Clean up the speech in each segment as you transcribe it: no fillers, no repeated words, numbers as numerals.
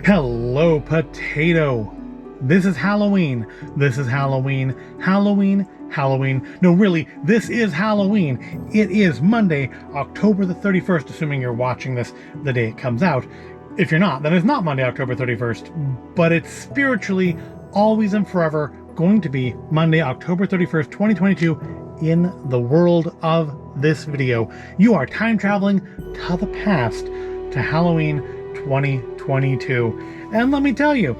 Hello, potato. This is Halloween. This is Halloween. Halloween. Halloween. No, really, this is Halloween. It is Monday, October the 31st, assuming you're watching this the day it comes out. If you're not, then it's not Monday, October 31st, but it's spiritually, always and forever going to be Monday, October 31st, 2022 in the world of this video. You are time traveling to the past, to Halloween 2022. And let me tell you,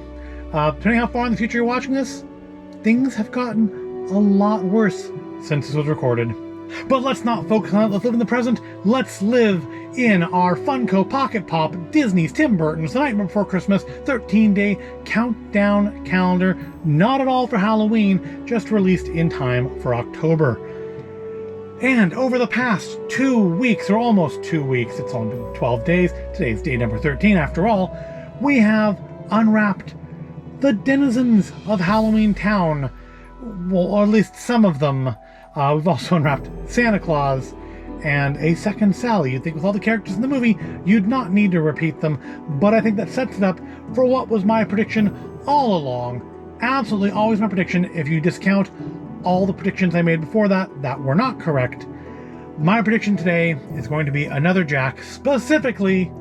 depending how far in the future you're watching this, things have gotten a lot worse since this was recorded. But let's not focus on it, let's live in the present. Let's live in our Funko Pocket Pop, Disney's Tim Burton's The Nightmare Before Christmas 13-day countdown calendar. Not at all for Halloween, just released in time for October. And over the past 2 weeks, or almost 2 weeks, it's only been 12 days, today's day number 13 after all, we have unwrapped the denizens of Halloween Town. Well, or at least some of them. We've also unwrapped Santa Claus and a second Sally. You'd think with all the characters in the movie, you'd not need to repeat them, but I think that sets it up for what was my prediction all along. Absolutely always my prediction, if you discount all the predictions I made before that were not correct. My prediction today is going to be another Jack, specifically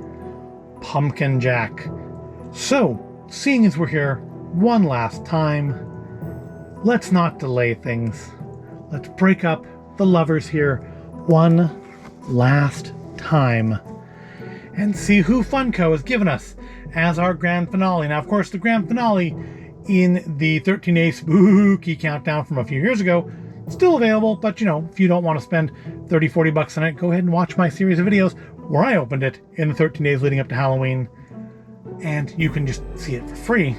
Pumpkin Jack. So, seeing as we're here one last time, let's not delay things. Let's break up the lovers here one last time and see who Funko has given us as our grand finale. Now, of course, the grand finale in the 13-day spooky countdown from a few years ago, still available, but you know, if you don't want to spend 30, 40 bucks on it, go ahead and watch my series of videos where I opened it in the 13 days leading up to Halloween, and you can just see it for free.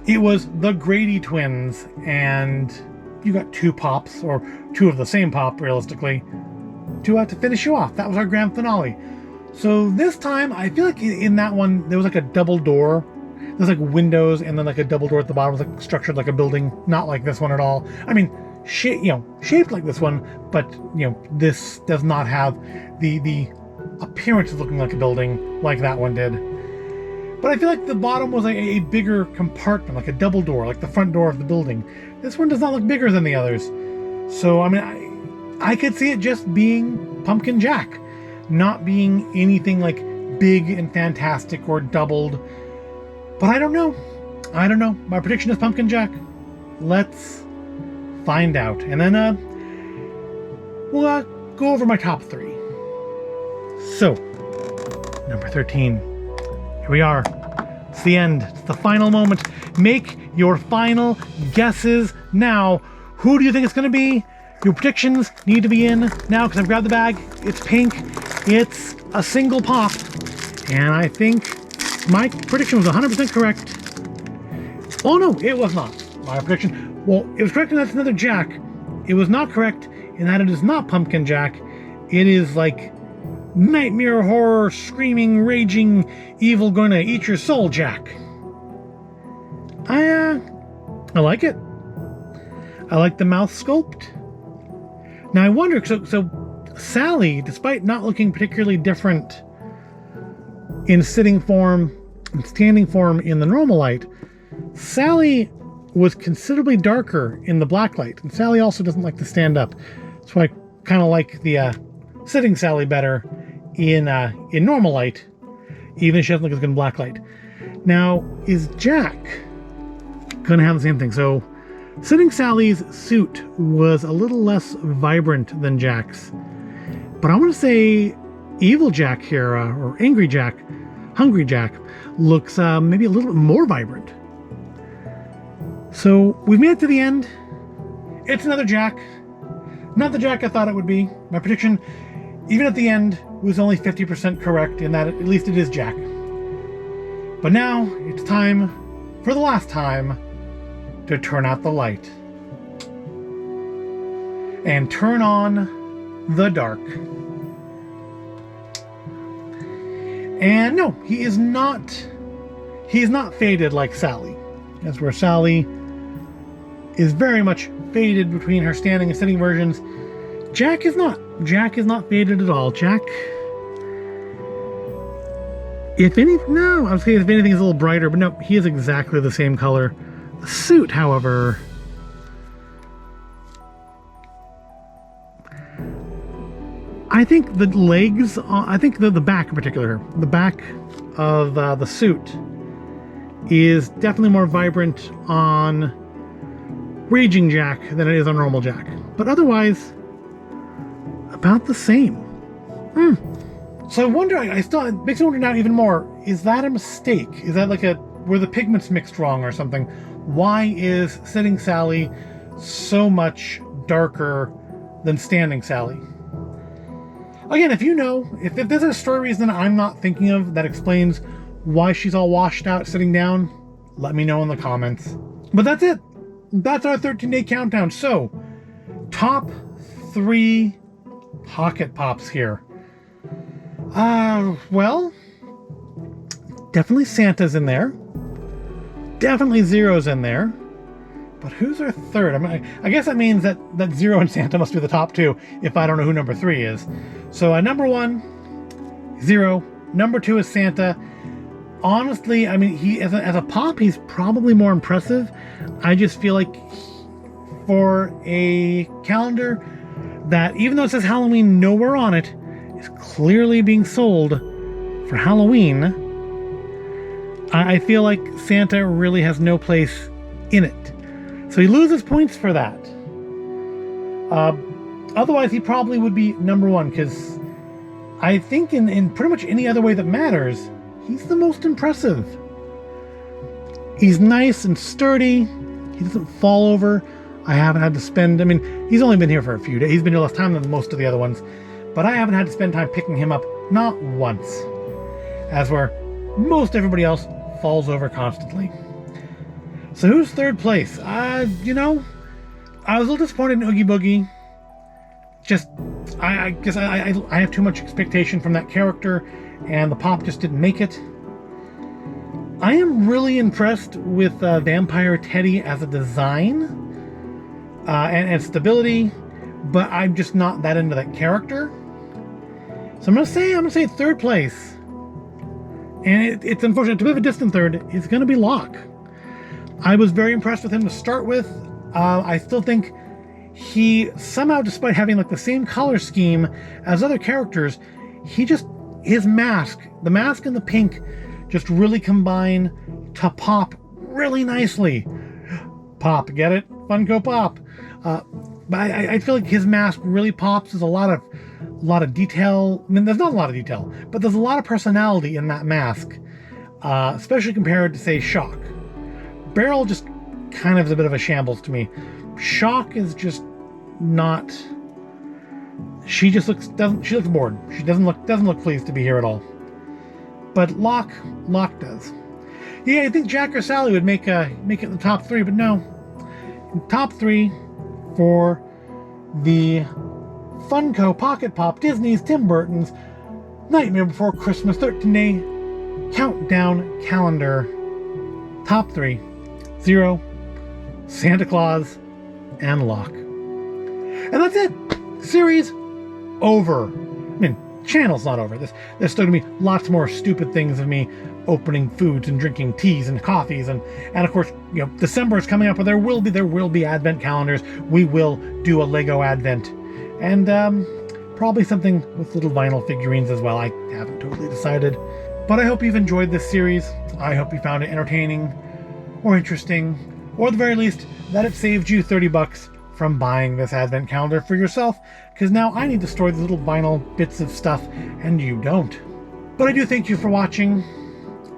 It was the Grady twins, and you got two pops, or two of the same pop, realistically, to finish you off. That was our grand finale. So this time, I feel like in that one, there was like a double door. There's like windows and then like a double door at the bottom. It was like structured like a building, not like this one at all. I mean, shaped like this one, but this does not have the appearance of looking like a building like that one did. But I feel like the bottom was like a bigger compartment, like a double door, like the front door of the building. This one does not look bigger than the others. So, I mean, I could see it just being Pumpkin Jack, not being anything like big and fantastic or doubled. But I don't know. I don't know. My prediction is Pumpkin Jack. Let's find out. And then we'll go over my top three. So, number 13. Here we are. It's the end. It's the final moment. Make your final guesses now. Who do you think it's going to be? Your predictions need to be in now because I've grabbed the bag. It's pink. It's a single pop. And I think my prediction was 100% correct. Oh no, it was not. My prediction, well, it was correct and that's another Jack. It was not correct in that it is not Pumpkin Jack. It is like nightmare, horror, screaming, raging, evil, gonna eat your soul Jack. I like it. I like the mouth sculpt. Now I wonder, so Sally, despite not looking particularly different in sitting form and standing form in the normal light, Sally was considerably darker in the black light, and Sally also doesn't like to stand up. So I kind of like the sitting Sally better in normal light, even if she doesn't look as good in black light. Now, is Jack gonna have the same thing? So sitting Sally's suit was a little less vibrant than Jack's, but I want to say Evil Jack here, or Angry Jack, Hungry Jack, looks maybe a little bit more vibrant. So we've made it to the end. It's another Jack. Not the Jack I thought it would be. My prediction, even at the end, was only 50% correct in that at least it is Jack. But now it's time, for the last time, to turn out the light and turn on the dark. And no, he's not faded like Sally. That's where Sally is very much faded between her standing and sitting versions. Jack is not. Jack is not faded at all. Jack If any, no, I was saying if anything is a little brighter, but no, he is exactly the same color. The suit, however, I think the legs, I think the back in particular, the back of the suit is definitely more vibrant on Raging Jack than it is on normal Jack. But otherwise, about the same. So I wonder, I still, it makes me wonder now even more, is that a mistake? Is that like were the pigments mixed wrong or something? Why is Sitting Sally so much darker than Standing Sally? Again, if you know, if there's a story reason I'm not thinking of that explains why she's all washed out sitting down, let me know in the comments. But that's it. That's our 13-day countdown. So, top 3 Pocket Pops here. Well, definitely Santa's in there. Definitely Zero's in there. But who's our third? I guess that means that Zero and Santa must be the top 2 if I don't know who number 3 is. So number 1, Zero. Number 2 is Santa. Honestly, I mean, he as a pop, he's probably more impressive. I just feel like for a calendar that, even though it says Halloween nowhere on it, is clearly being sold for Halloween, I feel like Santa really has no place in it. So he loses points for that. Otherwise, he probably would be number 1, because I think in pretty much any other way that matters, he's the most impressive. He's nice and sturdy. He doesn't fall over. I haven't had to spend, I mean, he's only been here for a few days. He's been here less time than most of the other ones. But I haven't had to spend time picking him up, not once. As where most everybody else falls over constantly. So who's third place? You know, I was a little disappointed in Oogie Boogie. Just, I guess I have too much expectation from that character, and the pop just didn't make it. I am really impressed with Vampire Teddy as a design and stability, but I'm just not that into that character. So I'm gonna say third place, and it's unfortunate. It's a bit of a distant third. It's gonna be Locke. I was very impressed with him to start with. I still think he somehow, despite having like the same color scheme as other characters, his mask, the mask and the pink, just really combine to pop really nicely. Pop, get it? Funko Pop. But I feel like his mask really pops. There's a lot of detail. I mean, there's not a lot of detail, but there's a lot of personality in that mask, especially compared to, say, Shock. Beryl just kind of is a bit of a shambles to me. Shock is just not. She just looks bored. She doesn't look pleased to be here at all. But Locke does. Yeah, I think Jack or Sally would make it in the top 3, but no. Top 3 for the Funko Pocket Pop Disney's Tim Burton's Nightmare Before Christmas 13-day countdown calendar. Top 3: Zero, Santa Claus, and Locke. And that's it. Series over. I mean, channel's not over. There's still gonna be lots more stupid things of me opening foods and drinking teas and coffees, and of course, you know, December is coming up, where there will be advent calendars. We will do a Lego advent, and probably something with little vinyl figurines as well. I haven't totally decided, but I hope you've enjoyed this series. I hope you found it entertaining or interesting, or at the very least that it saved you $30 from buying this advent calendar for yourself, because now I need to store these little vinyl bits of stuff and you don't. But I do thank you for watching,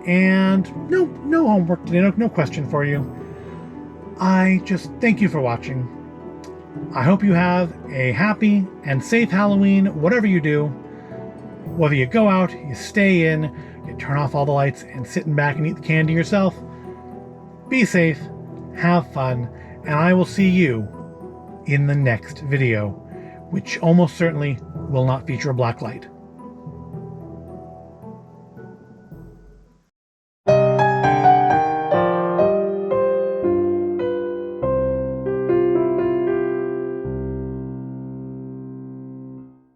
and no homework today, no question for you. I just thank you for watching. I hope you have a happy and safe Halloween, whatever you do. Whether you go out, you stay in, you turn off all the lights and sit back and eat the candy yourself. Be safe, have fun, and I will see you in the next video, which almost certainly will not feature a black light.